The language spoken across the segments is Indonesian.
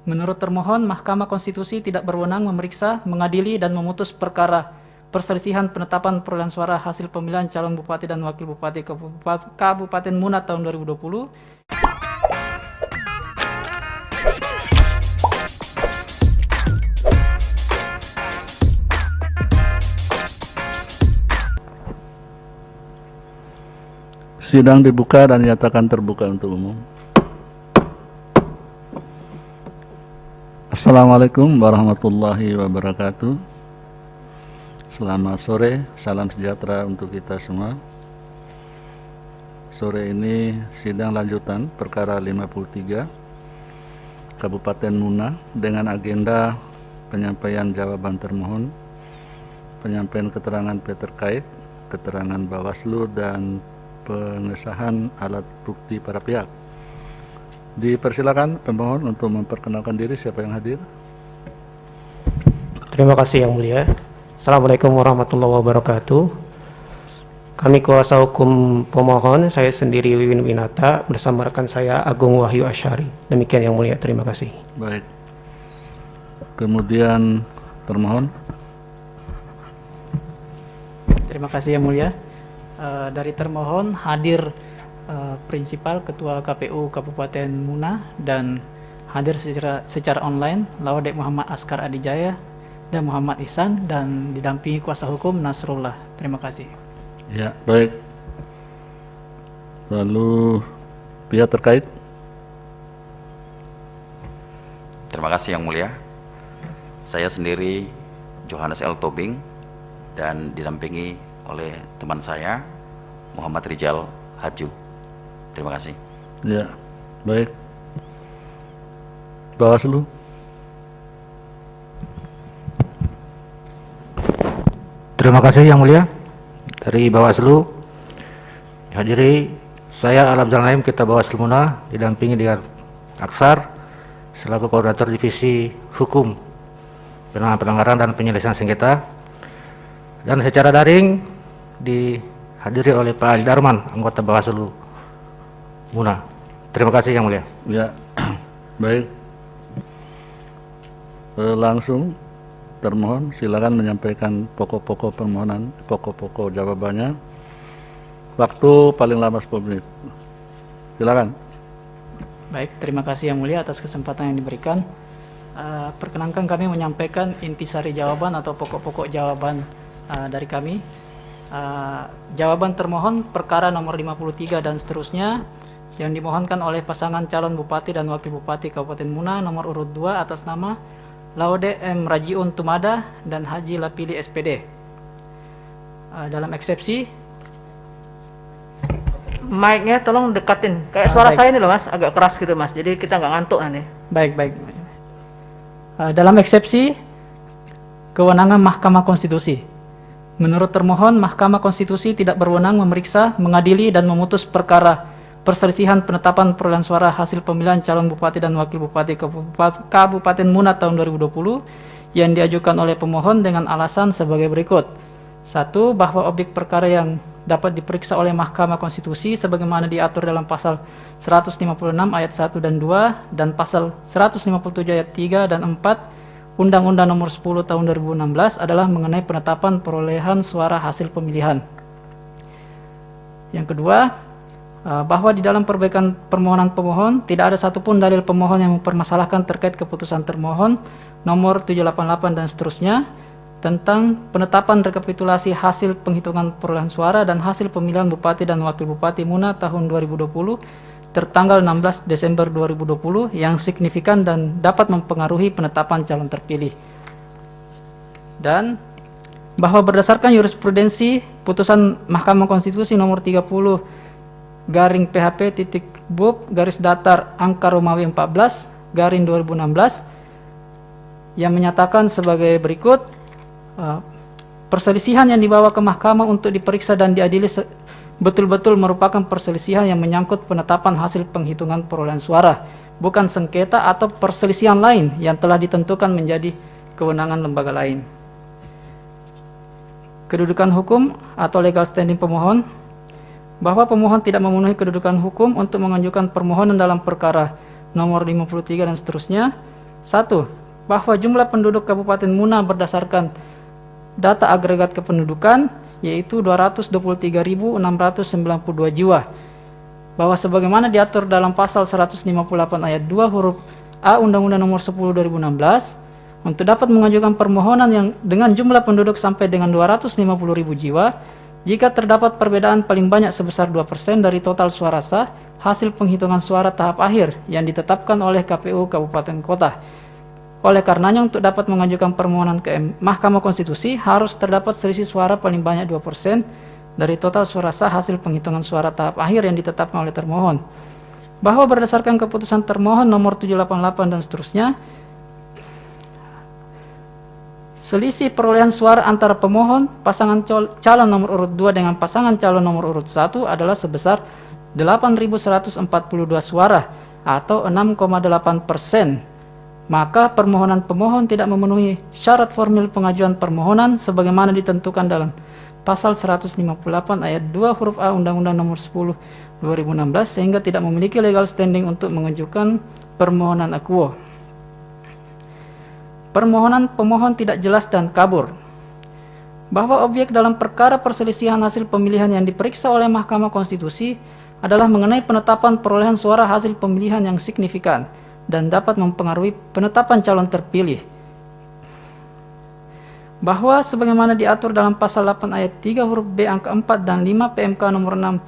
Menurut termohon, Mahkamah Konstitusi tidak berwenang memeriksa, mengadili, dan memutus perkara perselisihan penetapan perolehan suara hasil pemilihan calon bupati dan wakil bupati Kabupaten Muna tahun 2020. Sidang dibuka dan dinyatakan terbuka untuk umum. Assalamualaikum warahmatullahi wabarakatuh. Selamat sore, salam sejahtera untuk kita semua. Sore ini sidang lanjutan perkara 53 Kabupaten Muna dengan agenda penyampaian jawaban termohon, penyampaian keterangan pihak terkait, keterangan Bawaslu, dan pengesahan alat bukti para pihak. Dipersilakan pemohon untuk memperkenalkan diri, siapa yang hadir. Terima kasih Yang Mulia. Assalamualaikum warahmatullahi wabarakatuh. Kami kuasa hukum pemohon, saya sendiri Wiwin Winata bersama rekan saya Agung Wahyu Asyari. Demikian Yang Mulia, terima kasih. Baik. Kemudian termohon. Terima kasih Yang Mulia. Dari termohon hadir Prinsipal Ketua KPU Kabupaten Muna dan hadir secara online Laode Muhammad Askar Adijaya dan Muhammad Ihsan, dan didampingi kuasa hukum Nasrullah. Terima kasih. Ya, baik. Lalu pihak terkait. Terima kasih Yang Mulia. Saya sendiri Johannes L. Tobing dan didampingi oleh teman saya Muhammad Rijal Haju. Terima kasih. Ya, baik. Bawaslu. Terima kasih Yang Mulia. Dari Bawaslu dihadiri saya Al Abdul Naim, Ketua Bawaslu Muna, didampingi dengan Aksar selaku Koordinator Divisi Hukum, Penanganan Pelanggaran dan Penyelesaian Sengketa, dan secara daring dihadiri oleh Pak Ali Darman, anggota Bawaslu Muna. Terima kasih Yang Mulia. Ya, baik. Langsung termohon silakan menyampaikan pokok-pokok permohonan, pokok-pokok jawabannya. Waktu paling lama 10 menit. Silakan. Baik, terima kasih Yang Mulia atas kesempatan yang diberikan. Perkenankan kami menyampaikan intisari jawaban atau pokok-pokok jawaban dari kami. Jawaban termohon perkara nomor 53 dan seterusnya yang dimohonkan oleh pasangan calon bupati dan wakil bupati Kabupaten Muna nomor urut 2 atas nama Laude M. Rajiun Tumada dan Haji Lapili SPD. Dalam eksepsi, mic-nya tolong dekatin, kayak suara saya ini loh Mas, agak keras gitu Mas, jadi kita nggak ngantuk nanti. baik. Dalam eksepsi kewenangan Mahkamah Konstitusi. Menurut termohon, Mahkamah Konstitusi tidak berwenang memeriksa, mengadili, dan memutus perkara perselisihan penetapan perolehan suara hasil pemilihan calon bupati dan wakil bupati Kabupaten Muna tahun 2020 yang diajukan oleh pemohon dengan alasan sebagai berikut. 1. Bahwa objek perkara yang dapat diperiksa oleh Mahkamah Konstitusi sebagaimana diatur dalam pasal 156 ayat 1 dan 2 dan pasal 157 ayat 3 dan 4 Undang-Undang Nomor 10 Tahun 2016 adalah mengenai penetapan perolehan suara hasil pemilihan. Yang kedua, bahwa di dalam perbaikan permohonan pemohon tidak ada satupun dalil pemohon yang mempermasalahkan terkait keputusan termohon nomor 788 dan seterusnya tentang penetapan rekapitulasi hasil penghitungan perolehan suara dan hasil pemilihan bupati dan wakil bupati Muna tahun 2020 tertanggal 16 Desember 2020 yang signifikan dan dapat mempengaruhi penetapan calon terpilih. Dan bahwa berdasarkan jurisprudensi putusan Mahkamah Konstitusi nomor 30 garing PHP titik BUP garis datar angka Romawi 14 garing 2016 yang menyatakan sebagai berikut. Perselisihan yang dibawa ke mahkamah untuk diperiksa dan diadili betul-betul merupakan perselisihan yang menyangkut penetapan hasil penghitungan perolehan suara, bukan sengketa atau perselisihan lain yang telah ditentukan menjadi kewenangan lembaga lain. Kedudukan hukum atau legal standing pemohon, bahwa pemohon tidak memenuhi kedudukan hukum untuk mengajukan permohonan dalam perkara nomor 53 dan seterusnya, 1. Bahwa jumlah penduduk Kabupaten Muna berdasarkan data agregat kependudukan yaitu 223.692 jiwa. Bahwa sebagaimana diatur dalam pasal 158 ayat 2 huruf A Undang-Undang Nomor 10 2016, untuk dapat mengajukan permohonan yang dengan jumlah penduduk sampai dengan 250.000 jiwa, jika terdapat perbedaan paling banyak sebesar 2% dari total suara sah hasil penghitungan suara tahap akhir yang ditetapkan oleh KPU Kabupaten Kota. Oleh karenanya, untuk dapat mengajukan permohonan ke Mahkamah Konstitusi harus terdapat selisih suara paling banyak 2% dari total suara sah hasil penghitungan suara tahap akhir yang ditetapkan oleh termohon. Bahwa berdasarkan keputusan termohon nomor 788 dan seterusnya, selisih perolehan suara antara pemohon pasangan calon nomor urut 2 dengan pasangan calon nomor urut 1 adalah sebesar 8.142 suara atau 6,8%. Maka permohonan pemohon tidak memenuhi syarat formil pengajuan permohonan sebagaimana ditentukan dalam pasal 158 ayat 2 huruf A Undang-Undang Nomor 10 2016 sehingga tidak memiliki legal standing untuk mengajukan permohonan akuo. Permohonan pemohon tidak jelas dan kabur. Bahwa objek dalam perkara perselisihan hasil pemilihan yang diperiksa oleh Mahkamah Konstitusi adalah mengenai penetapan perolehan suara hasil pemilihan yang signifikan dan dapat mempengaruhi penetapan calon terpilih. Bahwa sebagaimana diatur dalam pasal 8 ayat 3 huruf B angka 4 dan 5 PMK nomor 6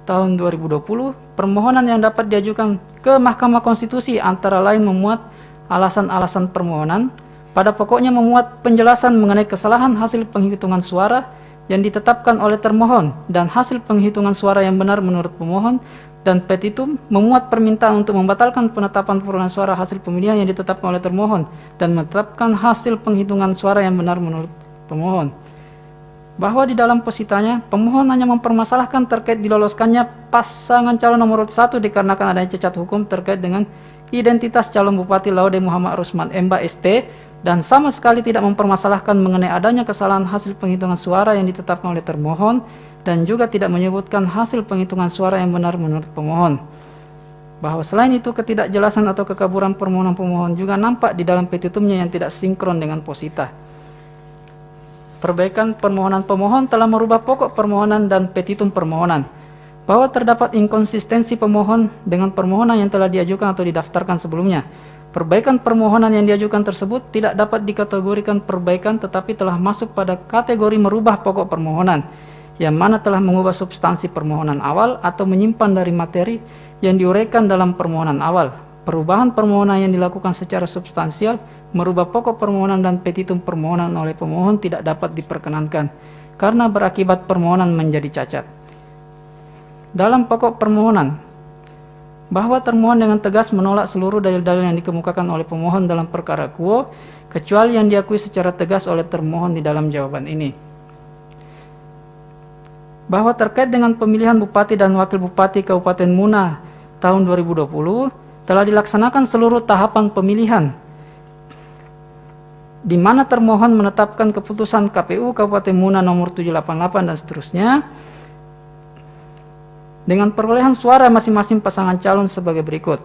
tahun 2020, permohonan yang dapat diajukan ke Mahkamah Konstitusi antara lain memuat alasan-alasan permohonan, pada pokoknya memuat penjelasan mengenai kesalahan hasil penghitungan suara yang ditetapkan oleh termohon dan hasil penghitungan suara yang benar menurut pemohon, dan petitum memuat permintaan untuk membatalkan penetapan perolehan suara hasil pemilihan yang ditetapkan oleh termohon dan menetapkan hasil penghitungan suara yang benar menurut pemohon. Bahwa di dalam positanya, pemohon hanya mempermasalahkan terkait diloloskannya pasangan calon nomor urut 1 dikarenakan adanya cacat hukum terkait dengan identitas calon Bupati Laude Muhammad Rusman Emba ST, dan sama sekali tidak mempermasalahkan mengenai adanya kesalahan hasil penghitungan suara yang ditetapkan oleh termohon dan juga tidak menyebutkan hasil penghitungan suara yang benar menurut pemohon. Bahwa selain itu ketidakjelasan atau kekaburan permohonan pemohon juga nampak di dalam petitumnya yang tidak sinkron dengan posita. Perbaikan permohonan pemohon telah merubah pokok permohonan dan petitum permohonan. Bahwa terdapat inkonsistensi pemohon dengan permohonan yang telah diajukan atau didaftarkan sebelumnya. Perbaikan permohonan yang diajukan tersebut tidak dapat dikategorikan perbaikan tetapi telah masuk pada kategori merubah pokok permohonan, yang mana telah mengubah substansi permohonan awal atau menyimpan dari materi yang diuraikan dalam permohonan awal. Perubahan permohonan yang dilakukan secara substansial merubah pokok permohonan dan petitum permohonan oleh pemohon tidak dapat diperkenankan karena berakibat permohonan menjadi cacat. Dalam pokok permohonan, bahwa termohon dengan tegas menolak seluruh dalil-dalil yang dikemukakan oleh pemohon dalam perkara akuo kecuali yang diakui secara tegas oleh termohon di dalam jawaban ini. Bahwa terkait dengan pemilihan Bupati dan Wakil Bupati Kabupaten Muna tahun 2020 telah dilaksanakan seluruh tahapan pemilihan, di mana termohon menetapkan keputusan KPU Kabupaten Muna nomor 788 dan seterusnya dengan perolehan suara masing-masing pasangan calon sebagai berikut.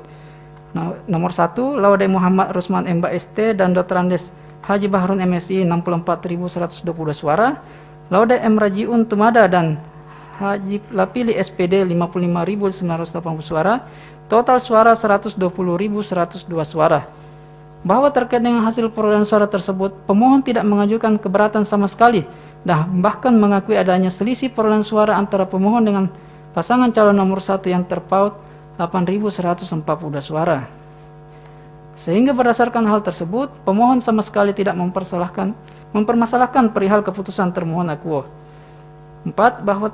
Nomor 1, Laude Muhammad Rusman Emba ST dan Dr. Andes Haji Bahrun MSI 64.122 suara, Laude M. Rajiun Tumada dan Haji Lapili SPD 55.980 suara, total suara 120.102 suara. Bahwa terkait dengan hasil perolehan suara tersebut, pemohon tidak mengajukan keberatan sama sekali, dan bahkan mengakui adanya selisih perolehan suara antara pemohon dengan pasangan calon nomor 1 yang terpaut 8.142 suara. Sehingga berdasarkan hal tersebut, pemohon sama sekali tidak mempermasalahkan perihal keputusan termohon akuo. 4. Bahwa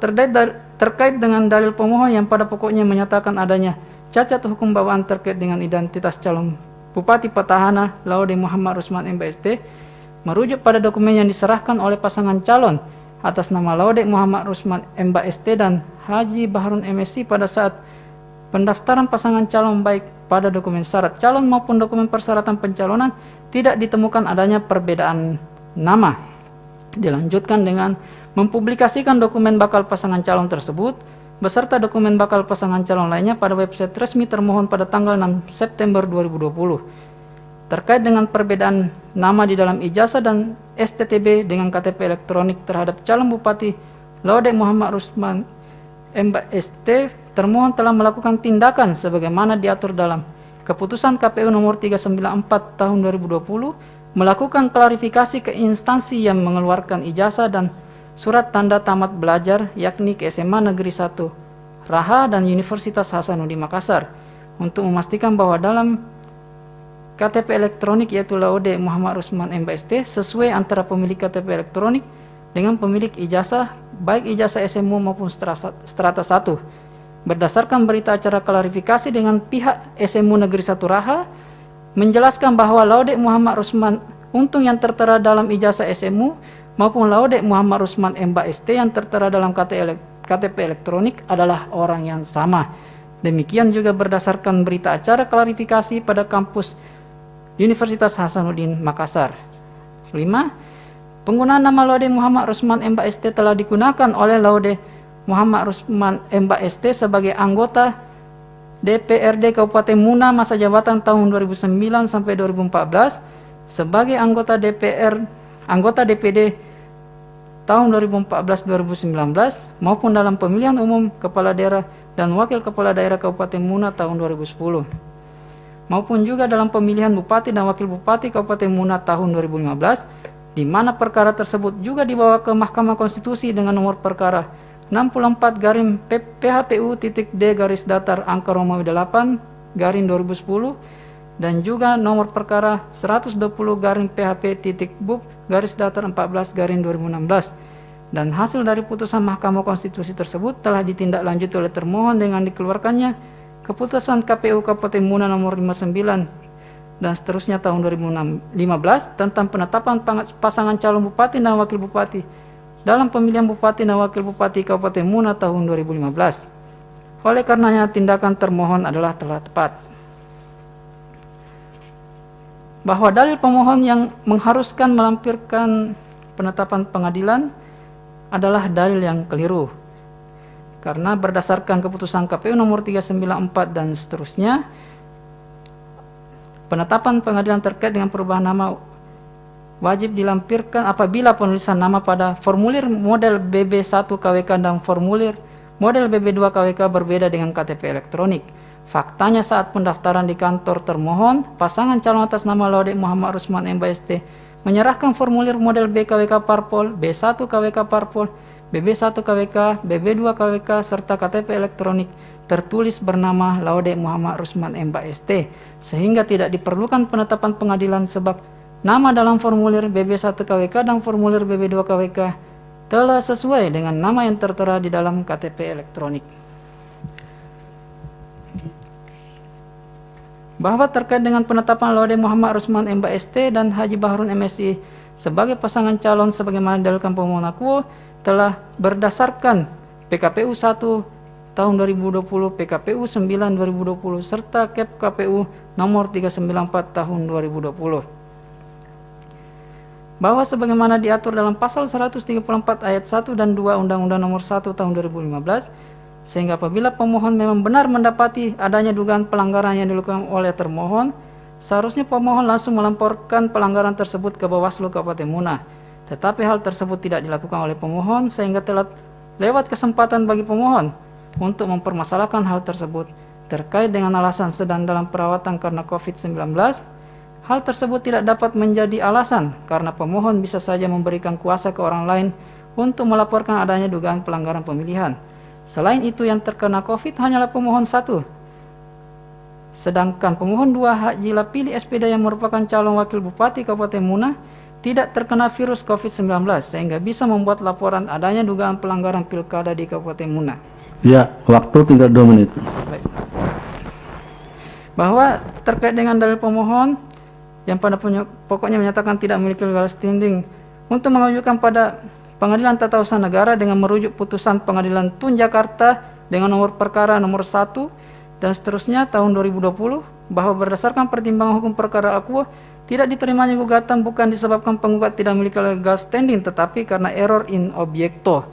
terkait dengan dalil pemohon yang pada pokoknya menyatakan adanya cacat hukum bawaan terkait dengan identitas calon Bupati Petahana Laude Muhammad Rusman Emba ST, merujuk pada dokumen yang diserahkan oleh pasangan calon atas nama Laude Muhammad Rusman Emba ST dan Haji Bahrun MSI pada saat pendaftaran pasangan calon, baik pada dokumen syarat calon maupun dokumen persyaratan pencalonan tidak ditemukan adanya perbedaan nama. Dilanjutkan dengan mempublikasikan dokumen bakal pasangan calon tersebut beserta dokumen bakal pasangan calon lainnya pada website resmi termohon pada tanggal 6 September 2020. terkait dengan perbedaan nama di dalam ijazah dan STTB dengan KTP elektronik terhadap calon Bupati Laude Muhammad Rusman MBST, termohon telah melakukan tindakan sebagaimana diatur dalam Keputusan KPU nomor 394 tahun 2020, melakukan klarifikasi ke instansi yang mengeluarkan ijazah dan surat tanda tamat belajar, yakni ke SMA Negeri 1 Raha dan Universitas Hasanuddin Makassar, untuk memastikan bahwa dalam KTP elektronik yaitu Laude Muhammad Rusman MBST sesuai antara pemilik KTP elektronik dengan pemilik ijazah, baik ijazah SMU maupun strata 1. Berdasarkan berita acara klarifikasi dengan pihak SMU Negeri 1 Raha, menjelaskan bahwa Laude Muhammad Rusman Untung yang tertera dalam ijazah SMU maupun Laude Muhammad Rusman MBST yang tertera dalam KTP elektronik adalah orang yang sama. Demikian juga berdasarkan berita acara klarifikasi pada kampus Universitas Hasanuddin Makassar. 5. Penggunaan nama Laude Muhammad Rusman MBST telah digunakan oleh Laude Muhammad Rusman MBST sebagai anggota DPRD Kabupaten Muna masa jabatan tahun 2009 sampai 2014, sebagai anggota DPD tahun 2014-2019 maupun dalam pemilihan umum kepala daerah dan wakil kepala daerah Kabupaten Muna tahun 2010, maupun juga dalam pemilihan bupati dan wakil bupati Kabupaten Muna tahun 2015, di mana perkara tersebut juga dibawa ke Mahkamah Konstitusi dengan nomor perkara 64-PHPU-D-datar angka Romawi 8-2010 dan juga nomor perkara 120-PHP-BUP-datar 14-2016, dan hasil dari putusan Mahkamah Konstitusi tersebut telah ditindaklanjuti oleh termohon dengan dikeluarkannya keputusan KPU Kabupaten Muna nomor 59 dan seterusnya tahun 2015 tentang penetapan pasangan calon bupati dan wakil bupati dalam pemilihan Bupati dan Wakil Bupati Kabupaten Muna tahun 2015. Oleh karenanya tindakan termohon adalah telah tepat. Bahwa dalil pemohon yang mengharuskan melampirkan penetapan pengadilan adalah dalil yang keliru. Karena berdasarkan keputusan KPU nomor 394 dan seterusnya, penetapan pengadilan terkait dengan perubahan nama wajib dilampirkan apabila penulisan nama pada formulir model BB1 KWK dan formulir model BB2 KWK berbeda dengan KTP elektronik. Faktanya saat pendaftaran di kantor termohon, pasangan calon atas nama Laude Muhammad Rusman MBST menyerahkan formulir model BKWK Parpol, B1 KWK Parpol, BB1 KWK, BB2 KWK, serta KTP elektronik tertulis bernama Laude Muhammad Rusman MBST, sehingga tidak diperlukan penetapan pengadilan sebab nama dalam formulir BB1 KWK dan formulir BB2 KWK telah sesuai dengan nama yang tertera di dalam KTP elektronik. Bahwa terkait dengan penetapan Laude Muhammad Rusman MBST dan Haji Bahrun MSI sebagai pasangan calon sebagaimana didalilkan pemohon akuo telah berdasarkan PKPU 1 tahun 2020, PKPU 9 2020 serta KEP KPU nomor 394 tahun 2020. Bahwa sebagaimana diatur dalam pasal 134 ayat 1 dan 2 Undang-Undang nomor 1 tahun 2015, sehingga apabila pemohon memang benar mendapati adanya dugaan pelanggaran yang dilakukan oleh termohon, seharusnya pemohon langsung melamporkan pelanggaran tersebut ke Bawaslu Kabupaten Muna. Tetapi hal tersebut tidak dilakukan oleh pemohon sehingga telah lewat kesempatan bagi pemohon untuk mempermasalahkan hal tersebut terkait dengan alasan sedang dalam perawatan karena COVID-19. Hal tersebut tidak dapat menjadi alasan karena pemohon bisa saja memberikan kuasa ke orang lain untuk melaporkan adanya dugaan pelanggaran pemilihan. Selain itu, yang terkena COVID hanyalah pemohon 1. Sedangkan pemohon 2 Haji Lapili SPD yang merupakan calon wakil bupati Kabupaten Muna tidak terkena virus COVID-19 sehingga bisa membuat laporan adanya dugaan pelanggaran pilkada di Kabupaten Muna. Ya, waktu tinggal 2 menit. Bahwa terkait dengan dalil pemohon yang pada pokoknya menyatakan tidak memiliki legal standing untuk mengajukan pada Pengadilan Tata Usaha Negara dengan merujuk putusan Pengadilan Tun Jakarta dengan nomor perkara nomor 1 dan seterusnya tahun 2020, bahwa berdasarkan pertimbangan hukum perkara akuo tidak diterimanya gugatan bukan disebabkan penggugat tidak memiliki legal standing tetapi karena error in objecto.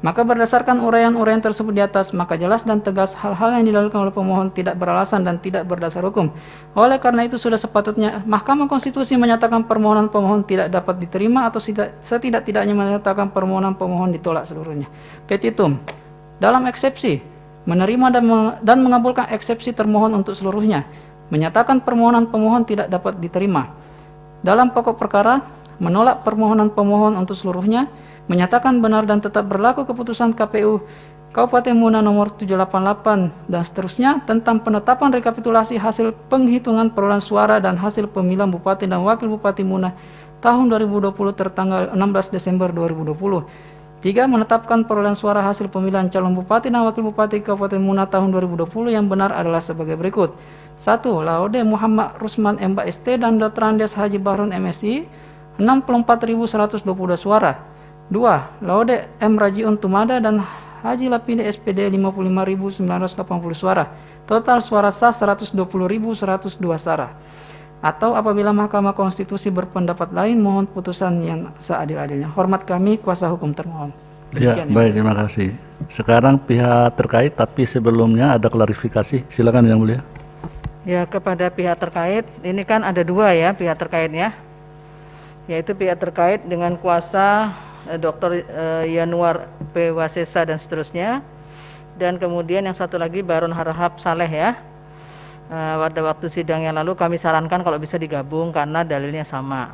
Maka berdasarkan uraian-uraian tersebut di atas, maka jelas dan tegas hal-hal yang didalilkan oleh pemohon tidak beralasan dan tidak berdasar hukum. Oleh karena itu sudah sepatutnya Mahkamah Konstitusi menyatakan permohonan pemohon tidak dapat diterima atau setidak-tidaknya menyatakan permohonan pemohon ditolak seluruhnya. Petitum. Dalam eksepsi, menerima dan mengabulkan eksepsi termohon untuk seluruhnya, menyatakan permohonan pemohon tidak dapat diterima. Dalam pokok perkara, menolak permohonan pemohon untuk seluruhnya, menyatakan benar dan tetap berlaku keputusan KPU Kabupaten Muna nomor 788 dan seterusnya tentang penetapan rekapitulasi hasil penghitungan perolehan suara dan hasil pemilihan Bupati dan Wakil Bupati Muna tahun 2020 tertanggal 16 Desember 2020. 3. Menetapkan perolehan suara hasil pemilihan calon Bupati dan Wakil Bupati Kabupaten Muna tahun 2020 yang benar adalah sebagai berikut. 1. Laude Muhammad Rusman MBA ST dan Dr. Andes Haji Bahrun MSI 64.122 suara. 2. Laude M. Rajiun Tumada dan Haji Lapide SPD 55.980 suara. Total suara sah 120.102 suara. Atau apabila Mahkamah Konstitusi berpendapat lain, mohon putusan yang seadil-adilnya. Hormat kami, kuasa hukum termohon. Ya, baik, terima kasih. Sekarang pihak terkait, tapi sebelumnya ada klarifikasi. Silakan Yang Mulia. Ya, kepada pihak terkait, ini kan ada dua ya pihak terkaitnya, yaitu pihak terkait dengan kuasa Dr. Yanuar P. Wasesa dan seterusnya, dan kemudian yang satu lagi Baron Harahap Saleh ya. Pada waktu sidang yang lalu kami sarankan kalau bisa digabung karena dalilnya sama.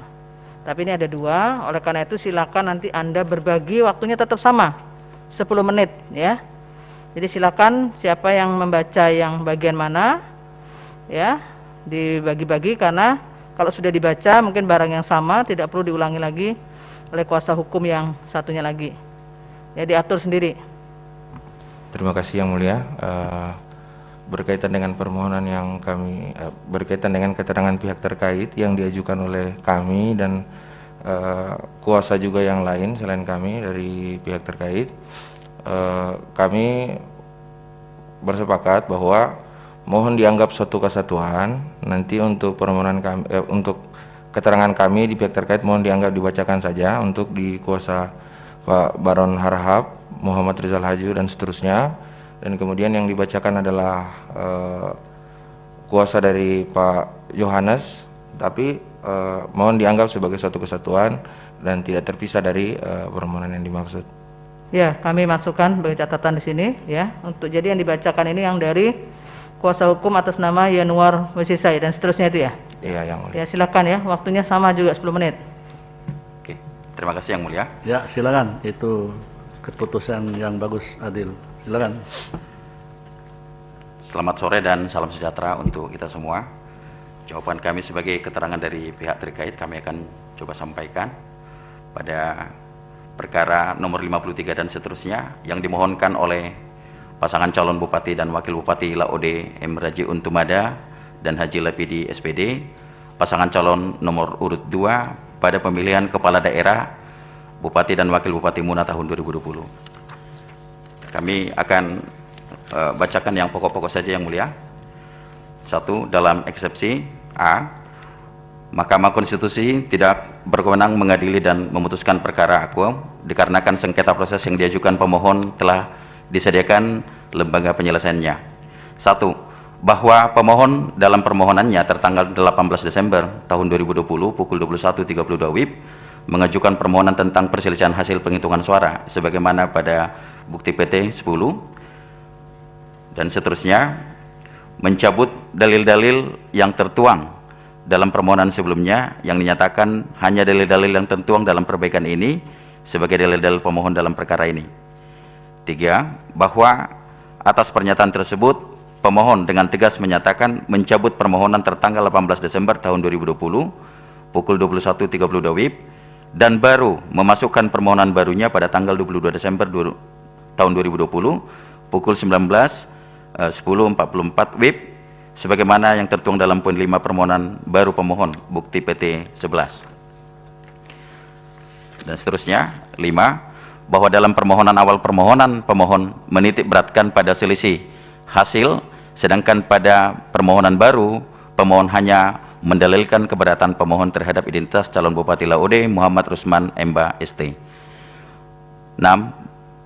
Tapi ini ada dua, oleh karena itu silakan nanti Anda berbagi waktunya tetap sama, 10 menit ya. Jadi silakan siapa yang membaca yang bagian mana ya, dibagi-bagi, karena kalau sudah dibaca mungkin barang yang sama tidak perlu diulangi lagi oleh kuasa hukum yang satunya lagi. Ya, diatur sendiri. Terima kasih Yang Mulia. Berkaitan dengan permohonan yang kami berkaitan dengan keterangan pihak terkait yang diajukan oleh kami dan kuasa juga yang lain selain kami dari pihak terkait, kami bersepakat bahwa mohon dianggap suatu kesatuan. Nanti untuk permohonan kami untuk keterangan kami di pihak terkait mohon dianggap dibacakan saja untuk di kuasa Pak Baron Harahap, Muhammad Rizal Haju dan seterusnya. Dan kemudian yang dibacakan adalah kuasa dari Pak Yohanes, tapi mohon dianggap sebagai suatu kesatuan dan tidak terpisah dari permohonan yang dimaksud. Ya, kami masukkan bagi catatan di sini ya. Untuk jadi yang dibacakan ini yang dari kuasa hukum atas nama Yanuar Wasesai dan seterusnya itu ya. Iya, Yang Mulia. Ya, silakan ya. Waktunya sama juga 10 menit. Oke, terima kasih Yang Mulia. Ya, silakan. Itu keputusan yang bagus, adil. Silakan. Selamat sore dan salam sejahtera untuk kita semua. Jawaban kami sebagai keterangan dari pihak terkait kami akan coba sampaikan pada perkara nomor 53 dan seterusnya yang dimohonkan oleh pasangan calon Bupati dan Wakil Bupati Laude M. Rajiun Tumada dan Haji Lapidi SPD, pasangan calon nomor urut 2 pada pemilihan Kepala Daerah Bupati dan Wakil Bupati Muna tahun 2020. Kami akan bacakan yang pokok-pokok saja Yang Mulia. 1. Dalam eksepsi A, Mahkamah Konstitusi tidak berwenang mengadili dan memutuskan perkara akuo dikarenakan sengketa proses yang diajukan pemohon telah disediakan lembaga penyelesaiannya. 1. Bahwa pemohon dalam permohonannya tertanggal 18 Desember tahun 2020 pukul 21.32 WIB mengajukan permohonan tentang perselisihan hasil penghitungan suara sebagaimana pada bukti PT 10 dan seterusnya, mencabut dalil-dalil yang tertuang dalam permohonan sebelumnya yang dinyatakan hanya dalil-dalil yang tertuang dalam perbaikan ini sebagai dalil-dalil pemohon dalam perkara ini. 3. Bahwa atas pernyataan tersebut pemohon dengan tegas menyatakan mencabut permohonan tertanggal 18 Desember tahun 2020 pukul 21.32 WIB dan baru memasukkan permohonan barunya pada tanggal 22 Desember tahun 2020 pukul 19.10.44 WIB sebagaimana yang tertuang dalam poin 5 permohonan baru pemohon bukti PT 11. Dan seterusnya. 5. Bahwa dalam permohonan awal permohonan pemohon menitik beratkan pada selisih hasil, sedangkan pada permohonan baru pemohon hanya mendalilkan keberatan pemohon terhadap identitas calon Bupati Laude Muhammad Rusman MBA ST. 6.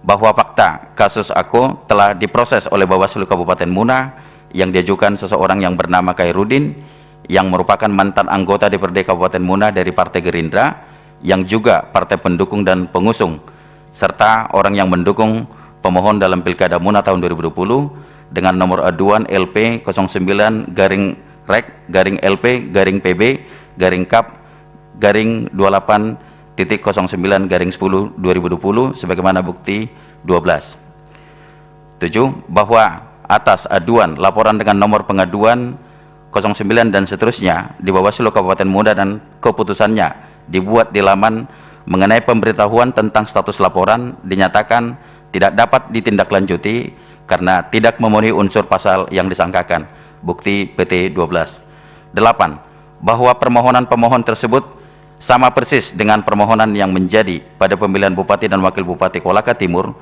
bahwa fakta kasus Ako telah diproses oleh Bawaslu Kabupaten Muna yang diajukan seseorang yang bernama Khairudin yang merupakan mantan anggota DPRD Kabupaten Muna dari Partai Gerindra yang juga partai pendukung dan pengusung, serta orang yang mendukung pemohon dalam Pilkada Muna tahun 2020 dengan nomor aduan LP 09-REC-LP-PB-Kap-28.09/10/2020 sebagaimana bukti 12. 7. Bahwa atas aduan laporan dengan nomor pengaduan 09 dan seterusnya di Bawaslu Kabupaten Muna dan keputusannya dibuat di laman mengenai pemberitahuan tentang status laporan dinyatakan tidak dapat ditindaklanjuti karena tidak memenuhi unsur pasal yang disangkakan. Bukti PT 12. 8. Bahwa permohonan pemohon tersebut sama persis dengan permohonan yang menjadi pada pemilihan Bupati dan Wakil Bupati Kolaka Timur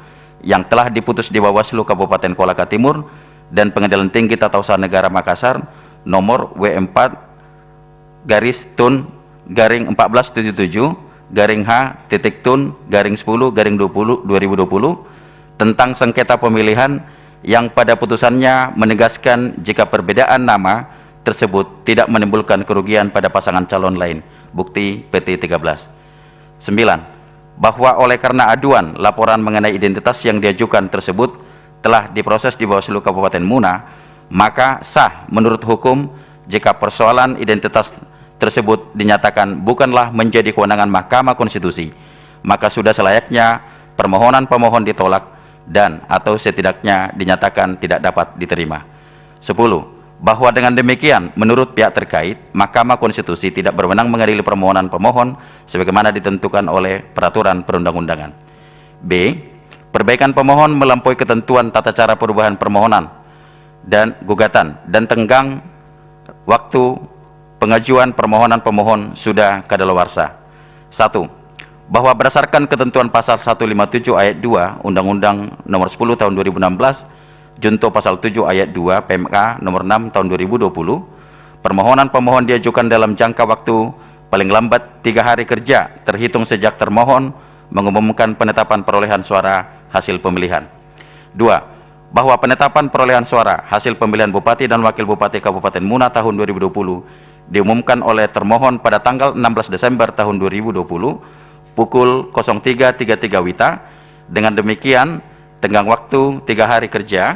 yang telah diputus di Bawaslu Kabupaten Kolaka Timur dan Pengadilan Tinggi Tata Usaha Negara Makassar nomor W4-1477-H-Tun-10-2020 tentang sengketa pemilihan yang pada putusannya menegaskan jika perbedaan nama tersebut tidak menimbulkan kerugian pada pasangan calon lain. Bukti PT 13. 9. Bahwa oleh karena aduan laporan mengenai identitas yang diajukan tersebut telah diproses di Bawaslu Kabupaten Muna, maka sah menurut hukum jika persoalan identitas tersebut dinyatakan bukanlah menjadi kewenangan Mahkamah Konstitusi, maka sudah selayaknya permohonan pemohon ditolak dan atau setidaknya dinyatakan tidak dapat diterima. 10. Bahwa dengan demikian menurut pihak terkait Mahkamah Konstitusi tidak berwenang mengadili permohonan pemohon sebagaimana ditentukan oleh peraturan perundang-undangan. B. Perbaikan pemohon melampaui ketentuan tata cara perubahan permohonan dan gugatan dan tenggang waktu pengajuan permohonan pemohon sudah kadaluarsa. 1. Bahwa berdasarkan ketentuan pasal 157 ayat 2 Undang-Undang Nomor 10 Tahun 2016 Junto Pasal 7 Ayat 2 PMK Nomor 6 Tahun 2020, permohonan pemohon diajukan dalam jangka waktu paling lambat 3 hari kerja terhitung sejak termohon mengumumkan penetapan perolehan suara hasil pemilihan. 2. Bahwa penetapan perolehan suara hasil pemilihan Bupati dan Wakil Bupati Kabupaten Muna tahun 2020 diumumkan oleh termohon pada tanggal 16 Desember tahun 2020 pukul 03.33 WITA. Dengan demikian tenggang waktu 3 hari kerja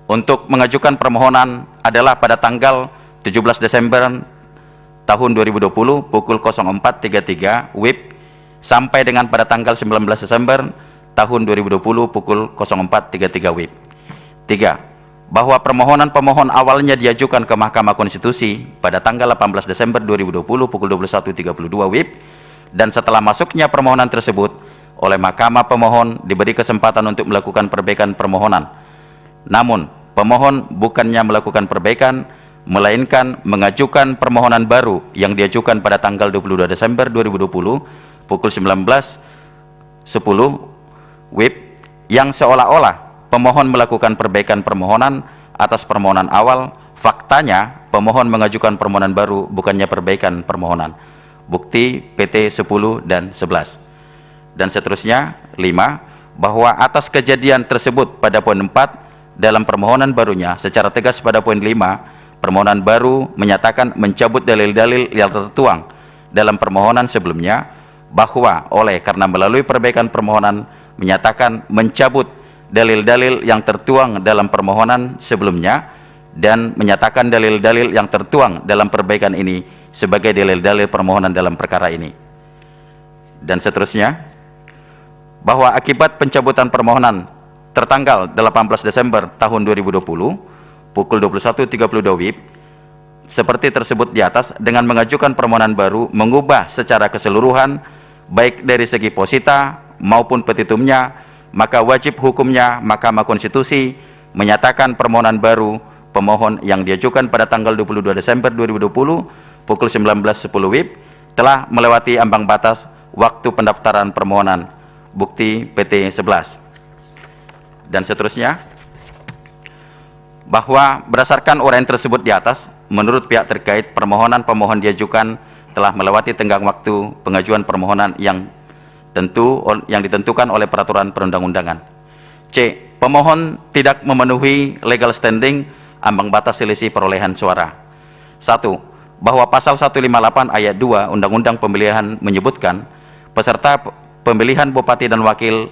untuk mengajukan permohonan adalah pada tanggal 17 Desember tahun 2020 pukul 04.33 WIB sampai dengan pada tanggal 19 Desember tahun 2020 pukul 04.33 WIB. 3. Bahwa permohonan pemohon awalnya diajukan ke Mahkamah Konstitusi pada tanggal 18 Desember 2020 pukul 21.32 WIB dan setelah masuknya permohonan tersebut oleh Mahkamah pemohon diberi kesempatan untuk melakukan perbaikan permohonan. Namun, pemohon bukannya melakukan perbaikan, melainkan mengajukan permohonan baru yang diajukan pada tanggal 22 Desember 2020 pukul 19.10 WIB yang seolah-olah pemohon melakukan perbaikan permohonan atas permohonan awal. Faktanya, pemohon mengajukan permohonan baru bukannya perbaikan permohonan. Bukti PT 10 dan 11. Dan seterusnya. 5. Bahwa atas kejadian tersebut pada poin 4 dalam permohonan barunya secara tegas pada poin 5, permohonan baru menyatakan mencabut dalil-dalil yang tertuang dalam permohonan sebelumnya, bahwa oleh karena melalui perbaikan permohonan menyatakan mencabut dalil-dalil yang tertuang dalam permohonan sebelumnya dan menyatakan dalil-dalil yang tertuang dalam perbaikan ini sebagai dalil-dalil permohonan dalam perkara ini. Dan seterusnya. Bahwa akibat pencabutan permohonan tertanggal 18 Desember tahun 2020 pukul 21.32 WIB seperti tersebut di atas, dengan mengajukan permohonan baru mengubah secara keseluruhan baik dari segi posita maupun petitumnya, maka wajib hukumnya Mahkamah Konstitusi menyatakan permohonan baru pemohon yang diajukan pada tanggal 22 Desember 2020 pukul 19.10 WIB telah melewati ambang batas waktu pendaftaran permohonan. Bukti PT 11. Dan seterusnya. Bahwa berdasarkan uraian tersebut di atas, menurut pihak terkait permohonan pemohon diajukan telah melewati tenggang waktu pengajuan permohonan yang yang ditentukan oleh peraturan perundang-undangan. C. Pemohon tidak memenuhi legal standing ambang batas selisih perolehan suara. 1. Bahwa pasal 158 ayat 2 Undang-Undang Pemilihan menyebutkan peserta pemilihan bupati dan wakil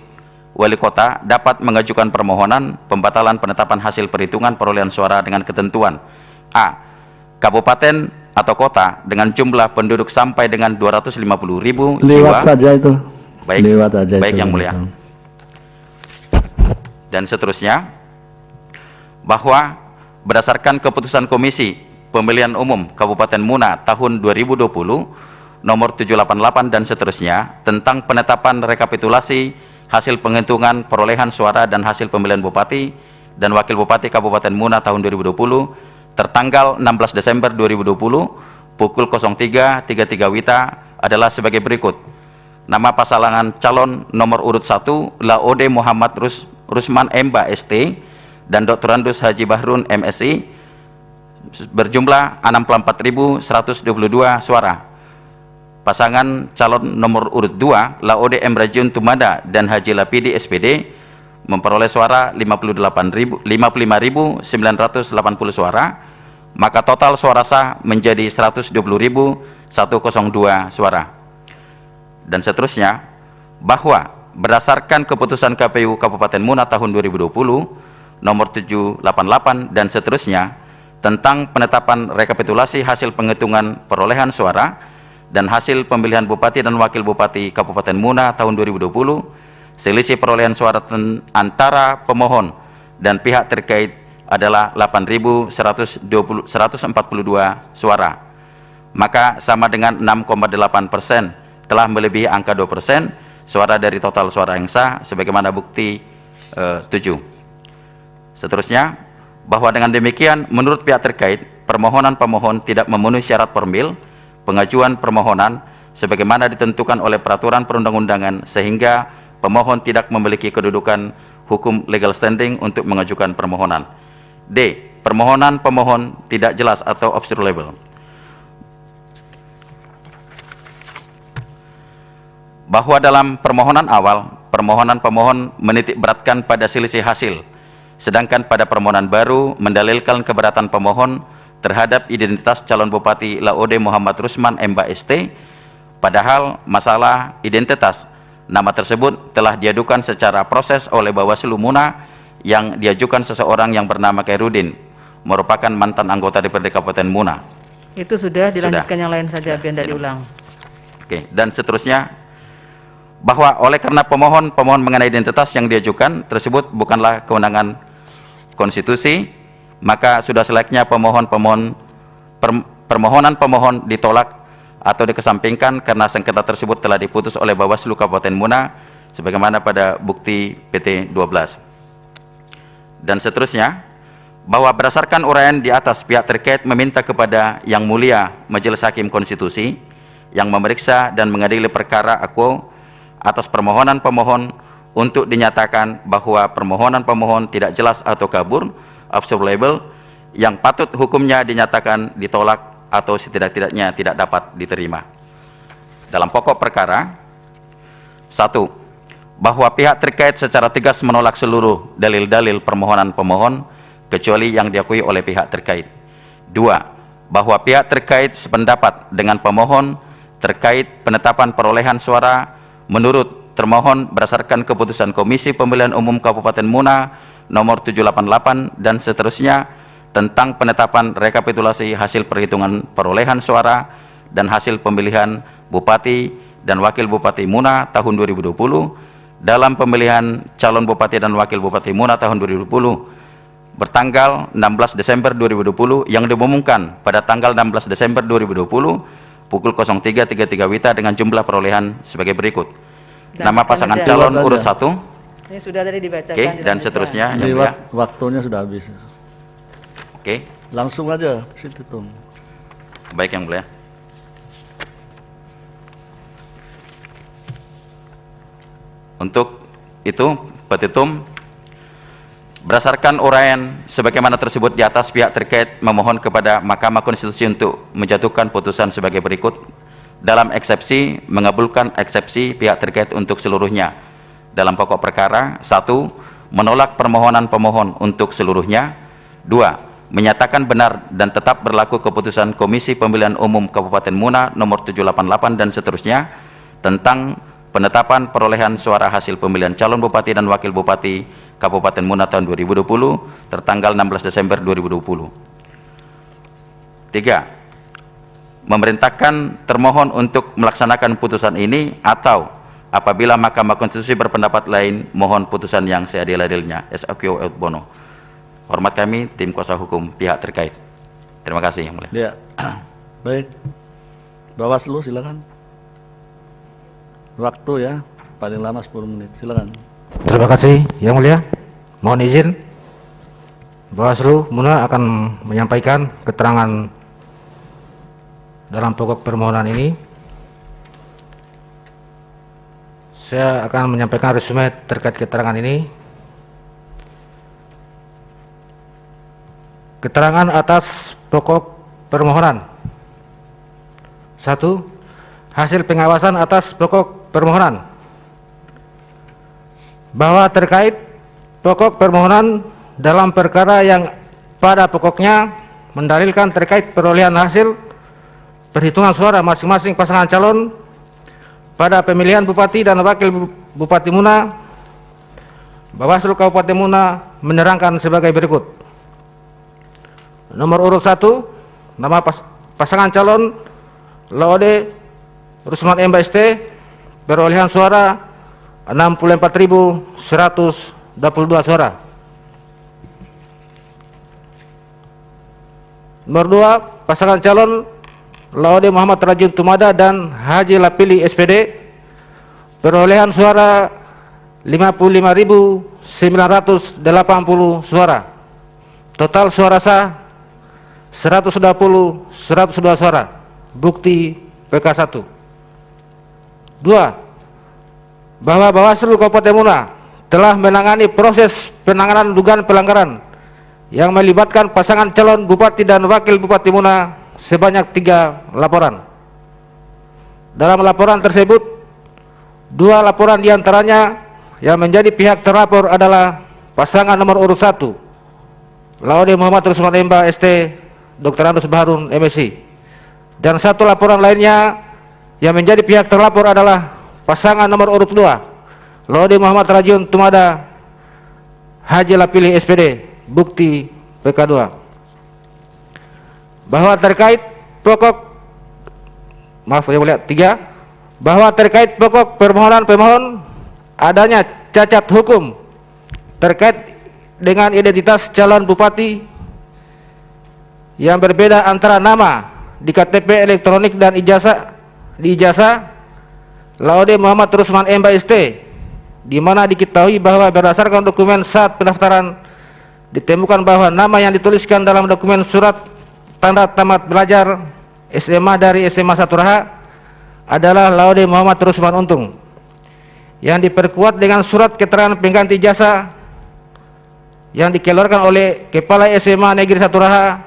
wali kota dapat mengajukan permohonan pembatalan penetapan hasil perhitungan perolehan suara dengan ketentuan: A. Kabupaten atau kota dengan jumlah penduduk sampai dengan 250.000 jiwa. Lewat saja itu. Baik, Lewat aja baik itu. yang mulia. Dan seterusnya, bahwa berdasarkan keputusan Komisi Pemilihan Umum Kabupaten Muna tahun 2020 nomor 788 dan seterusnya tentang penetapan rekapitulasi hasil penghitungan perolehan suara dan hasil pemilihan bupati dan wakil bupati Kabupaten Muna tahun 2020 tertanggal 16 Desember 2020 pukul 03.33 WITA adalah sebagai berikut. Nama pasangan calon nomor urut 1 Laode Muhammad Rusman Emba ST dan Dr. Andus Haji Bahrun MSI berjumlah 64.122 suara. Pasangan calon nomor urut 2 Laode M. Rajun Tumada dan Haji Lapidi SPD memperoleh suara 55.980 suara, maka total suara sah menjadi 120.102 suara. Dan seterusnya, bahwa berdasarkan keputusan KPU Kabupaten Muna tahun 2020 nomor 788 dan seterusnya tentang penetapan rekapitulasi hasil penghitungan perolehan suara dan hasil pemilihan bupati dan wakil bupati Kabupaten Muna tahun 2020, selisih perolehan suara antara pemohon dan pihak terkait adalah 8.142 suara, maka sama dengan 6,8% telah melebihi angka 2% suara dari total suara yang sah sebagaimana bukti 7. Seterusnya, bahwa dengan demikian menurut pihak terkait permohonan pemohon tidak memenuhi syarat formil pengajuan permohonan sebagaimana ditentukan oleh peraturan perundang-undangan sehingga pemohon tidak memiliki kedudukan hukum legal standing untuk mengajukan permohonan. D. Permohonan pemohon tidak jelas atau obstruable. Bahwa dalam permohonan awal, permohonan pemohon menitik beratkan pada selisih hasil, sedangkan pada permohonan baru mendalilkan keberatan pemohon terhadap identitas calon bupati Laode Muhammad Rusman Emba ST, padahal masalah identitas nama tersebut telah diadukan secara proses oleh Bawaslu Muna yang diajukan seseorang yang bernama Khairudin, merupakan mantan anggota DPRD Kabupaten Muna. Itu sudah, dilanjutkan yang lain saja, biar tidak diulang. Oke, dan seterusnya, bahwa oleh karena pemohon mengenai identitas yang diajukan tersebut bukanlah kewenangan konstitusi, maka sudah selayaknya permohonan pemohon ditolak atau dikesampingkan karena sengketa tersebut telah diputus oleh Bawaslu Kabupaten Muna sebagaimana pada bukti PT 12. Dan seterusnya, bahwa berdasarkan uraian di atas pihak terkait meminta kepada Yang Mulia Majelis Hakim Konstitusi yang memeriksa dan mengadili perkara aku atas permohonan pemohon untuk dinyatakan bahwa permohonan pemohon tidak jelas atau kabur, obstruable, yang patut hukumnya dinyatakan ditolak atau setidak-tidaknya tidak dapat diterima. Dalam pokok perkara, 1. Bahwa pihak terkait secara tegas menolak seluruh dalil-dalil permohonan pemohon kecuali yang diakui oleh pihak terkait. 2. Bahwa pihak terkait sependapat dengan pemohon terkait penetapan perolehan suara menurut termohon berdasarkan keputusan Komisi Pemilihan Umum Kabupaten Muna nomor 788 dan seterusnya tentang penetapan rekapitulasi hasil perhitungan perolehan suara dan hasil pemilihan bupati dan wakil bupati Muna tahun 2020 dalam pemilihan calon bupati dan wakil bupati Muna tahun 2020 bertanggal 16 Desember 2020 yang diumumkan pada tanggal 16 Desember 2020 pukul 03.33 WITA dengan jumlah perolehan sebagai berikut. Nama pasangan calon urut 1. Ini sudah tadi dibacakan. Oke, dan seterusnya. Lewat waktunya sudah habis. Oke. Langsung aja situ tuh. Baik yang mulia. Untuk itu petitum berdasarkan uraian sebagaimana tersebut di atas pihak terkait memohon kepada Mahkamah Konstitusi untuk menjatuhkan putusan sebagai berikut. dalam eksepsi mengabulkan eksepsi pihak terkait untuk seluruhnya. Dalam pokok perkara, 1. Menolak permohonan pemohon untuk seluruhnya. 2. Menyatakan benar dan tetap berlaku keputusan Komisi Pemilihan Umum Kabupaten Muna nomor 788 dan seterusnya tentang penetapan perolehan suara hasil pemilihan calon bupati dan wakil bupati Kabupaten Muna tahun 2020 tertanggal 16 Desember 2020. 3. Memerintahkan termohon untuk melaksanakan putusan ini atau apabila Mahkamah Konstitusi berpendapat lain, mohon putusan yang seadil-adilnya. SAQ et bono. Hormat kami, tim kuasa hukum pihak terkait. Terima kasih yang mulia. Ya, baik. Bawaslu silakan. Waktu ya, paling lama 10 menit. Silakan. Terima kasih yang mulia. Mohon izin Bawaslu Muna akan menyampaikan keterangan dalam pokok permohonan ini. Saya akan menyampaikan resume terkait keterangan ini. Keterangan atas pokok permohonan. 1. Hasil pengawasan atas pokok permohonan. Bahwa terkait pokok permohonan dalam perkara yang pada pokoknya mendalilkan terkait perolehan hasil perhitungan suara masing-masing pasangan calon pada pemilihan Bupati dan Wakil Bupati Muna, Bawaslu Kabupaten Muna menerangkan sebagai berikut. Nomor urut 1, nama pasangan calon Laode Rusman M. ST, perolehan suara 64.122 suara. Nomor 2, pasangan calon Laode Muhammad Rajin Tumada dan Haji Lapili SPD, perolehan suara 55.980 suara. Total suara sah 120 suara. Bukti PK1. 2. Bahwa Bawaslu Kabupaten Muna telah menangani proses penanganan dugaan pelanggaran yang melibatkan pasangan calon Bupati dan Wakil Bupati Muna sebanyak 3 laporan. Dalam laporan tersebut, 2 laporan diantaranya yang menjadi pihak terlapor adalah pasangan nomor urut 1 Laode Muhammad Rusman Emba ST, Dr. Andus Baharun MSc, dan 1 laporan lainnya yang menjadi pihak terlapor adalah pasangan nomor urut 2 Laode Muhammad Rajin Tumada Haji Lapili SPD, bukti PK2. Bahwa terkait pokok, maaf yang mulia, 3, bahwa terkait pokok permohonan pemohon adanya cacat hukum terkait dengan identitas calon bupati yang berbeda antara nama di KTP elektronik dan ijazah Laode Muhammad Rusman Emba ST, di mana diketahui bahwa berdasarkan dokumen saat pendaftaran ditemukan bahwa nama yang dituliskan dalam dokumen surat tanda tamat belajar SMA dari SMA 1 Raha adalah Laode Muhammad Rusman Untung, yang diperkuat dengan surat keterangan pengganti jasa yang dikeluarkan oleh Kepala SMA Negeri 1 Raha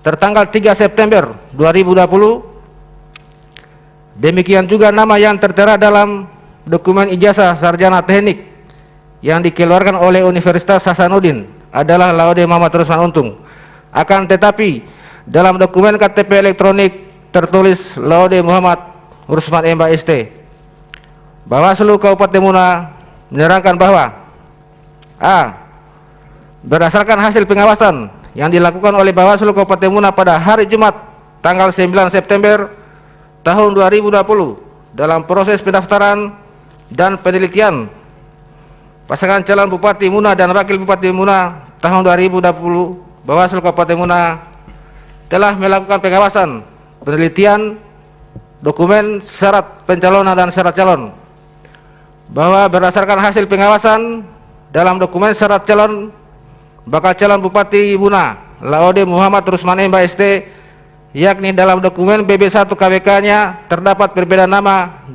tertanggal 3 September 2020. Demikian juga nama yang tertera dalam dokumen ijazah sarjana teknik yang dikeluarkan oleh Universitas Hasanuddin adalah Laode Muhammad Rusman Untung. Akan tetapi dalam dokumen KTP elektronik tertulis Laode Muhammad Rusman Emba ST. Bawaslu Kabupaten Muna menerangkan bahwa A. Berdasarkan hasil pengawasan yang dilakukan oleh Bawaslu Kabupaten Muna pada hari Jumat tanggal 9 September tahun 2020 dalam proses pendaftaran dan penelitian pasangan calon Bupati Muna dan Wakil Bupati Muna tahun 2020, Bawaslu Kabupaten Muna telah melakukan pengawasan, penelitian, dokumen syarat pencalonan dan syarat calon. Bahwa berdasarkan hasil pengawasan dalam dokumen syarat calon bakal calon Bupati Muna Laode Muhammad Rusman Emba ST, yakni dalam dokumen BB1 KWK-nya terdapat perbedaan nama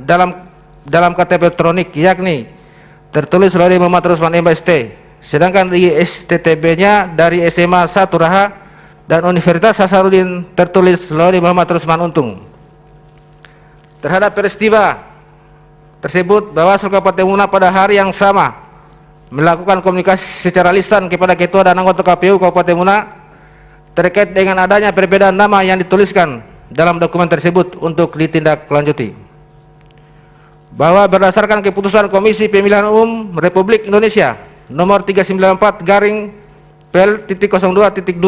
dalam KTP elektronik, yakni tertulis Laode Muhammad Rusman Emba ST, sedangkan di STTB-nya dari SMA 1 Raha dan Universitas Hasanuddin tertulis Laode Muhammad Rusman Untung. terhadap peristiwa tersebut, Bawaslu Kabupaten Muna pada hari yang sama melakukan komunikasi secara lisan kepada Ketua dan anggota KPU Kabupaten Muna terkait dengan adanya perbedaan nama yang dituliskan dalam dokumen tersebut untuk ditindaklanjuti. Bahwa berdasarkan keputusan Komisi Pemilihan Umum Republik Indonesia nomor 394 garing PL.02.2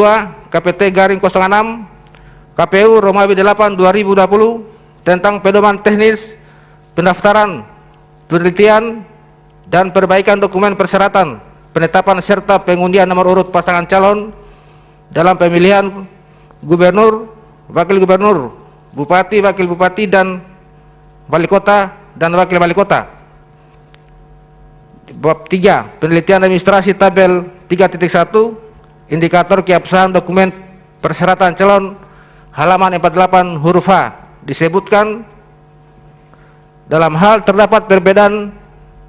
KPT garing 06 KPU Romawi 8 2020 tentang pedoman teknis pendaftaran, penelitian, dan perbaikan dokumen persyaratan penetapan serta pengundian nomor urut pasangan calon dalam pemilihan gubernur, wakil gubernur, bupati, wakil bupati, dan wali kota dan wakil wali kota. Bab 3, penelitian administrasi tabel 3.1, indikator keabsahan dokumen persyaratan calon, halaman 48 huruf H, disebutkan dalam hal terdapat perbedaan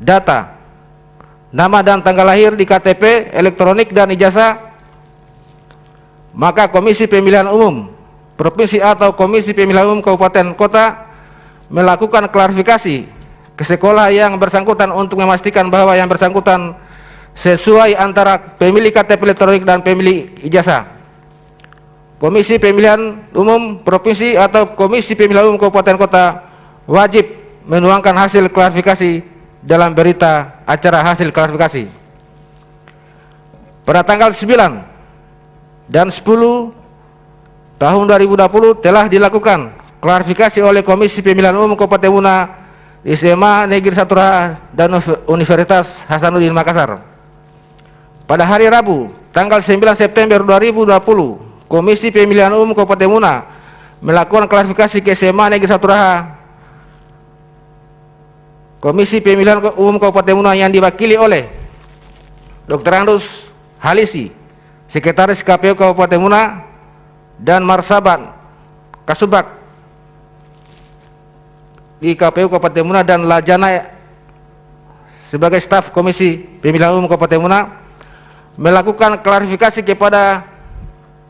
data, nama dan tanggal lahir di KTP, elektronik, dan ijazah, maka Komisi Pemilihan Umum Provinsi atau Komisi Pemilihan Umum Kabupaten Kota melakukan klarifikasi ke sekolah yang bersangkutan untuk memastikan bahwa yang bersangkutan sesuai antara pemilik KTP elektronik dan pemilik ijazah. Komisi Pemilihan Umum Provinsi atau Komisi Pemilihan Umum Kabupaten Kota wajib menuangkan hasil klarifikasi dalam berita acara hasil klarifikasi. Pada tanggal 9 dan 10 tahun 2020 telah dilakukan klarifikasi oleh Komisi Pemilihan Umum Kabupaten Muna di SMA Negeri 1 Raha dan Universitas Hasanuddin Makassar. Pada hari Rabu, tanggal 9 September 2020, Komisi Pemilihan Umum Kabupaten Muna melakukan klarifikasi ke SMA Negeri 1 Raha. Komisi Pemilihan Umum Kabupaten Muna yang diwakili oleh Dr. Andus Halisi, Sekretaris KPU Kabupaten Muna, dan Marsaban Kasubag di KPU Kabupaten Muna, dan Lajana sebagai staf Komisi Pemilihan Umum Kabupaten Muna melakukan klarifikasi kepada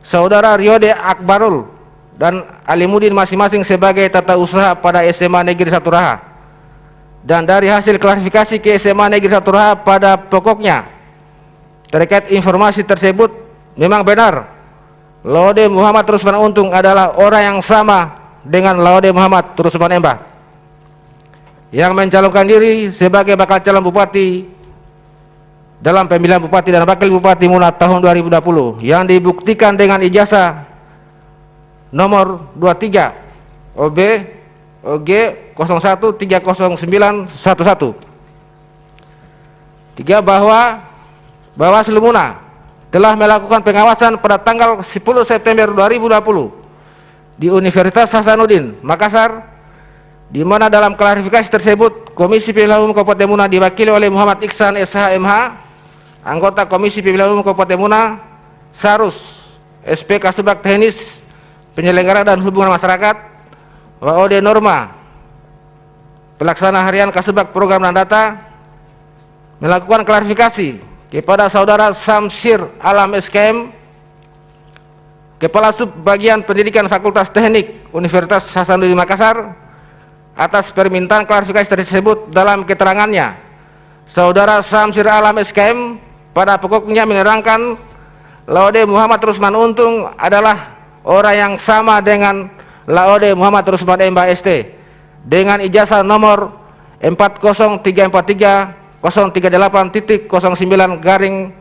Saudara Riode Akbarul dan Alimuddin masing-masing sebagai tata usaha pada SMA Negeri 1 Raha. Dan dari hasil klarifikasi ke SMA Negeri 1 Raha pada pokoknya terkait informasi tersebut memang benar Laude Muhammad Rusman Untung adalah orang yang sama dengan Laude Muhammad Rusman Embah yang mencalonkan diri sebagai bakal calon bupati dalam pemilihan bupati dan wakil bupati Muna tahun 2020 yang dibuktikan dengan ijazah nomor 23 OB OG 01309111. 3, bahwa Bawaslu Muna telah melakukan pengawasan pada tanggal 10 September 2020 di Universitas Hasanuddin Makassar, di mana dalam klarifikasi tersebut Komisi Pemilihan Umum Kabupaten Muna diwakili oleh Muhammad Iksan SH MH, anggota Komisi Pemilihan Umum Kabupaten Muna, Sarus SP Kasubag Teknis Penyelenggara dan Hubungan Masyarakat, WOD Norma Pelaksana Harian Kasubag Program dan Data, melakukan klarifikasi kepada Saudara Samsir Alam SKM, Kepala Sub Bagian Pendidikan Fakultas Teknik Universitas Hasanuddin Makassar, atas permintaan klarifikasi tersebut. Dalam keterangannya, Saudara Samsir Alam SKM pada pokoknya menerangkan Laude Muhammad Rusman Untung adalah orang yang sama dengan Laude Muhammad Rusman Embah ST dengan ijazah nomor 40343.038.09 garing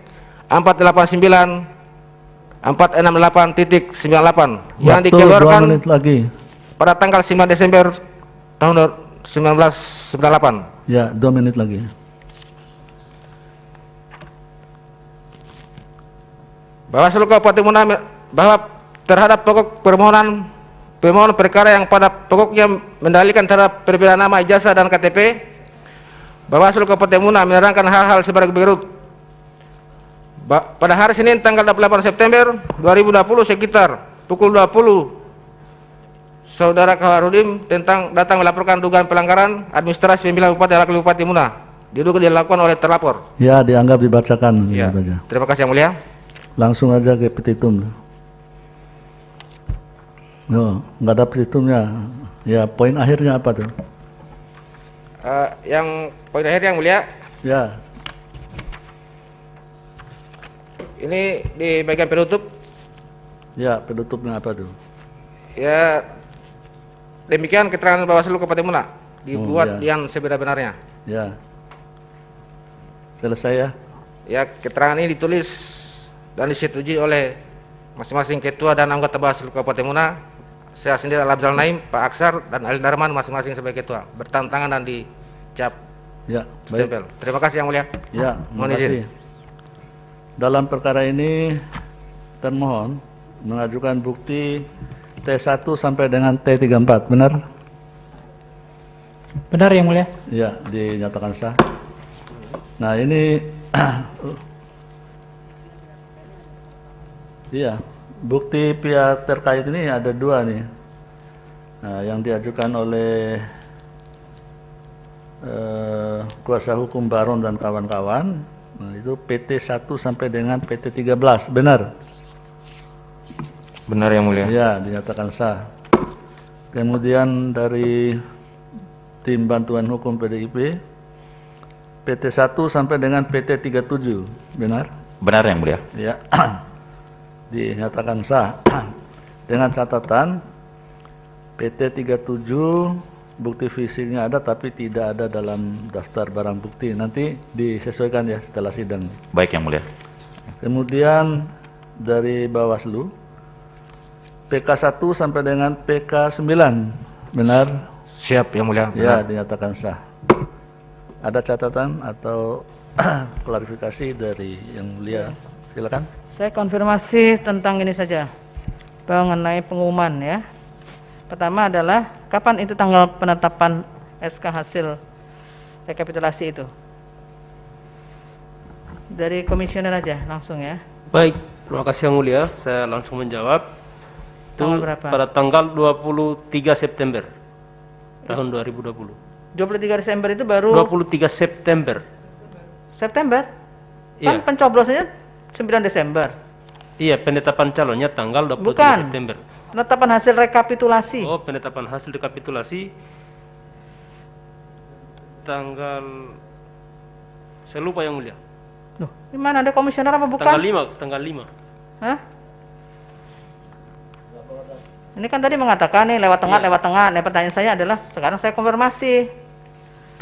489.468.98 yang dikeluarkan 2 menit lagi. pada tanggal 9 Desember tahun 1998. Ya, 2 menit lagi. Bawaslu Kabupaten Muna bahwa terhadap pokok pemohon perkara yang pada pokoknya mendalilkan terhadap perbedaan nama, ijazah, dan KTP, Bawaslu Kabupaten Muna menerangkan hal-hal sebagai berikut. Pada hari Senin tanggal 28 September 2020 sekitar pukul 20, Saudara Kaharudin datang melaporkan dugaan pelanggaran administrasi pemilihan bupati dan wakil bupati Muna diduga dilakukan oleh terlapor. Ya, dianggap dibacakan. Ya. Aja. Terima kasih Yang Mulia. Langsung aja ke petitum. No, nggak ada petitumnya. Ya, poin akhirnya apa tuh? Yang poin akhir yang mulia, Ya, ini di bagian penutup, ya penutupnya apa tuh? ya demikian keterangan Bawaslu Kabupaten Muna dibuat ya. yang sebenar-benarnya. Ya, selesai ya. Ya, keterangan ini ditulis dan disetujui oleh masing-masing ketua dan anggota Bawaslu Kabupaten Muna. Saya sendiri Alabdal Naim, Pak Aksar dan Ali Darman masing-masing sebagai ketua, bertantangan dan dicap Ya, baik. stempel. Terima kasih yang mulia. Ya, Mohon terima kasih. izin. Dalam perkara ini termohon mengajukan bukti T1 sampai dengan T34, benar? Benar Yang Mulia. Ya, dinyatakan sah. Nah, ini iya, bukti pihak terkait ini ada dua nih. Nah, yang diajukan oleh kuasa hukum Baron dan kawan-kawan, nah, itu PT 1 sampai dengan PT 13, benar? Benar yang mulia. Ya, dinyatakan sah. Kemudian dari tim bantuan hukum PDIP, PT 1 sampai dengan PT 37, benar? Benar yang mulia. Ya, dinyatakan sah. Dengan catatan PT 37 bukti fisiknya ada tapi tidak ada dalam daftar barang bukti. Nanti disesuaikan ya setelah sidang. Baik yang mulia. Kemudian dari Bawaslu PK1 sampai dengan PK9, benar? Siap yang mulia. Ya, dinyatakan sah. Ada catatan atau klarifikasi dari Yang Mulia? Silakan. Saya konfirmasi tentang ini saja, mengenai pengumuman ya. Pertama adalah kapan itu tanggal penetapan SK hasil rekapitulasi itu? Dari komisioner aja langsung ya. Baik, terima kasih Yang Mulia. Saya langsung menjawab. Itu Tanggal berapa? pada tanggal 23 September tahun 2020. 23 Desember itu baru 23 September. September? Kan Iya. pencoblosannya 9 Desember. Iya, penetapan calonnya tanggal 23 Bukan. September. Penetapan hasil rekapitulasi. Oh, penetapan hasil rekapitulasi tanggal, saya lupa Yang Mulia. Loh, di mana ada komisioner apa bukan? Tanggal 5. Hah? Ini kan tadi mengatakan nih lewat tengah, lewat tengah. Nah, pertanyaan saya adalah sekarang saya konfirmasi.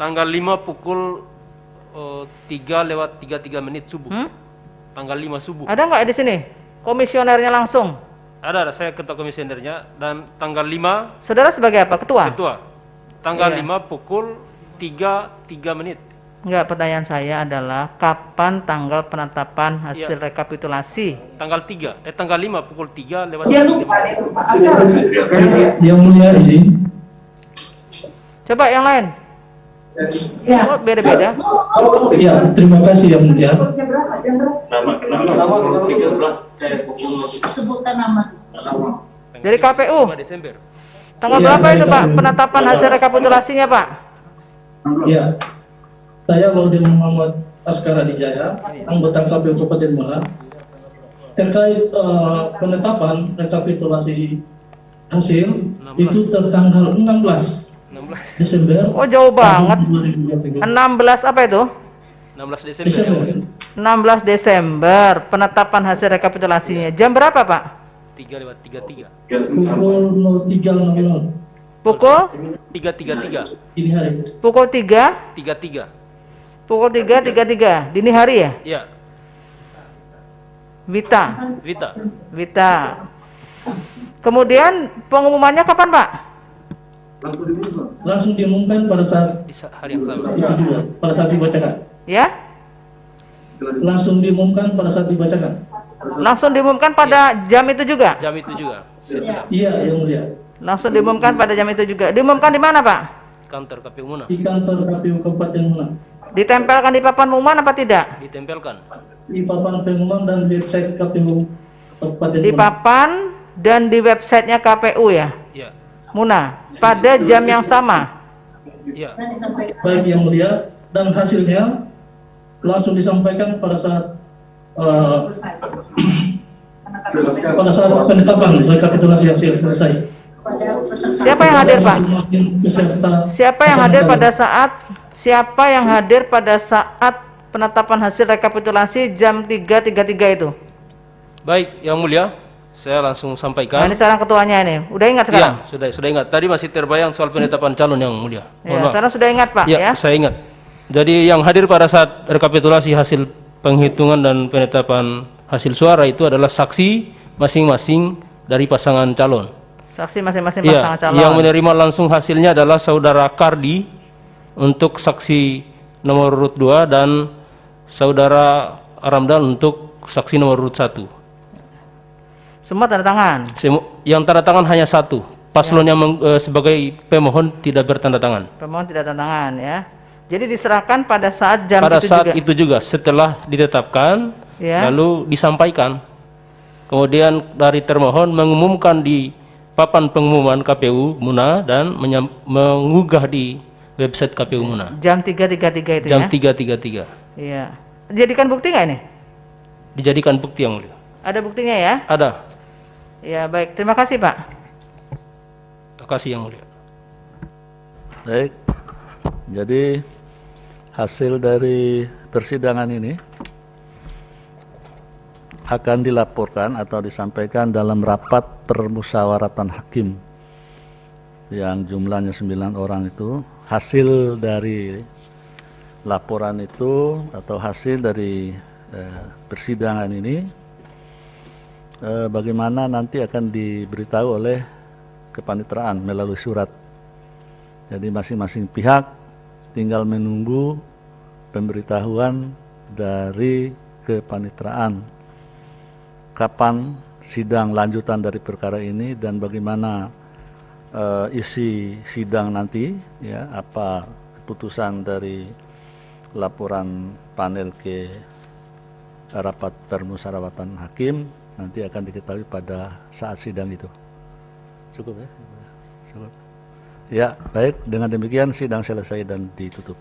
Tanggal 5 pukul 3:33 subuh. Tanggal 5 subuh. Ada nggak di sini komisionernya langsung? Ada, saya ketua komisionernya, dan tanggal 5 Saudara sebagai apa? Ketua? ketua. Tanggal Iya. 5 pukul 3:03. Enggak, pertanyaan saya adalah kapan tanggal penetapan hasil rekapitulasi? Tanggal 5 pukul 3:03. Yang Mulia izin. Coba yang lain. Oh, beda-beda. Ya, terima kasih Yang Mulia. Sebutkan nama. Dari KPU. 5 Desember. Tanggal Iya, berapa dari itu Pak KPU. penetapan hasil rekapitulasinya Pak? Ya, saya Laude Muhammad Askara Dijaya, anggota KPU Kabupaten Muna. Terkait penetapan rekapitulasi hasil itu tertanggal 16 Desember. Oh, jauh banget. 2023. 16 apa itu? 16 Desember. Desember. 16 Desember penetapan hasil rekapitulasinya. Jam berapa Pak? 3:33. Pukul 03.00 Pukul 3:33. ini hari. pukul 3 33. pukul 3:33 dini hari ya? Iya, Wita. Vita. Kemudian pengumumannya kapan Pak? Langsung diumumkan pada saat Di hari yang sama. itu juga, pada saat dibacakan. Ya? Langsung diumumkan pada saat dibacakan. Langsung diumumkan pada jam itu juga? Jam itu juga. Setelah Iya, Yang Mulia. Langsung diumumkan pada jam itu juga. Diumumkan di mana Pak? kantor KPU Muna Di kantor KPU Kabupaten Muna. Ditempelkan di papan pengumuman apa tidak? ditempelkan. Di papan pengumuman dan website KPU Kabupaten Di Muna. papan dan di websitenya KPU ya? Iya. Muna. Pada jam yang sama? Iya. Baik Yang Mulia, dan hasilnya langsung disampaikan pada saat pada saat penetapan rekapitulasi hasil selesai. Siapa yang hadir, Pak? Semakin peserta Siapa yang hadir pada saat penetapan hasil rekapitulasi jam 3.33 itu? Baik, Yang Mulia, saya langsung Nah, sampaikan. ini sekarang ketuanya ini. Udah ingat sekarang? Iya, sudah ingat. Tadi masih terbayang soal penetapan calon, Yang Mulia. Ya, Mohon maaf. sekarang sudah ingat, Pak, Ya, ya? saya ingat. Jadi yang hadir pada saat rekapitulasi hasil penghitungan dan penetapan hasil suara itu adalah saksi masing-masing dari pasangan calon. Saksi masing-masing Iya, pasangan calon. yang menerima langsung hasilnya adalah Saudara Kardi untuk saksi nomor urut 2 dan Saudara Ramdan untuk saksi nomor urut 1. Semua tanda tangan. Yang tanda tangan hanya satu. Paslon yang sebagai pemohon tidak bertanda tangan. Pemohon tidak tanda tangan, ya. Jadi diserahkan pada saat jam Pada itu saat juga. itu juga setelah ditetapkan, Ya. lalu disampaikan. Kemudian dari termohon mengumumkan di papan pengumuman KPU Muna dan mengunggah di website KPU Muna. Jam 3.33 itu, Jam ya? 3.33. Iya. Dijadikan bukti nggak ini? Dijadikan bukti, Yang Mulia. Ada buktinya, ya? Ada. Ya, baik. Terima kasih, Pak. Terima kasih, Yang Mulia. Baik, jadi hasil dari persidangan ini akan dilaporkan atau disampaikan dalam rapat permusyawaratan hakim yang jumlahnya 9 orang itu. Hasil dari laporan itu atau hasil dari persidangan ini bagaimana nanti akan diberitahu oleh kepanitraan melalui surat. Jadi masing-masing pihak tinggal menunggu pemberitahuan dari kepanitraan kapan sidang lanjutan dari perkara ini dan bagaimana isi sidang nanti, ya, apa keputusan dari laporan panel ke rapat permusyawaratan hakim nanti akan diketahui pada saat sidang itu. Cukup, ya? Cukup. Ya, baik. Dengan demikian sidang selesai dan ditutup.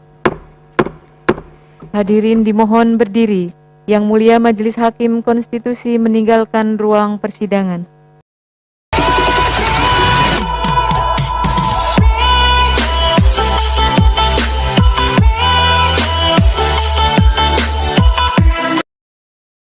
Hadirin dimohon berdiri. Yang Mulia Majelis Hakim Konstitusi meninggalkan ruang persidangan.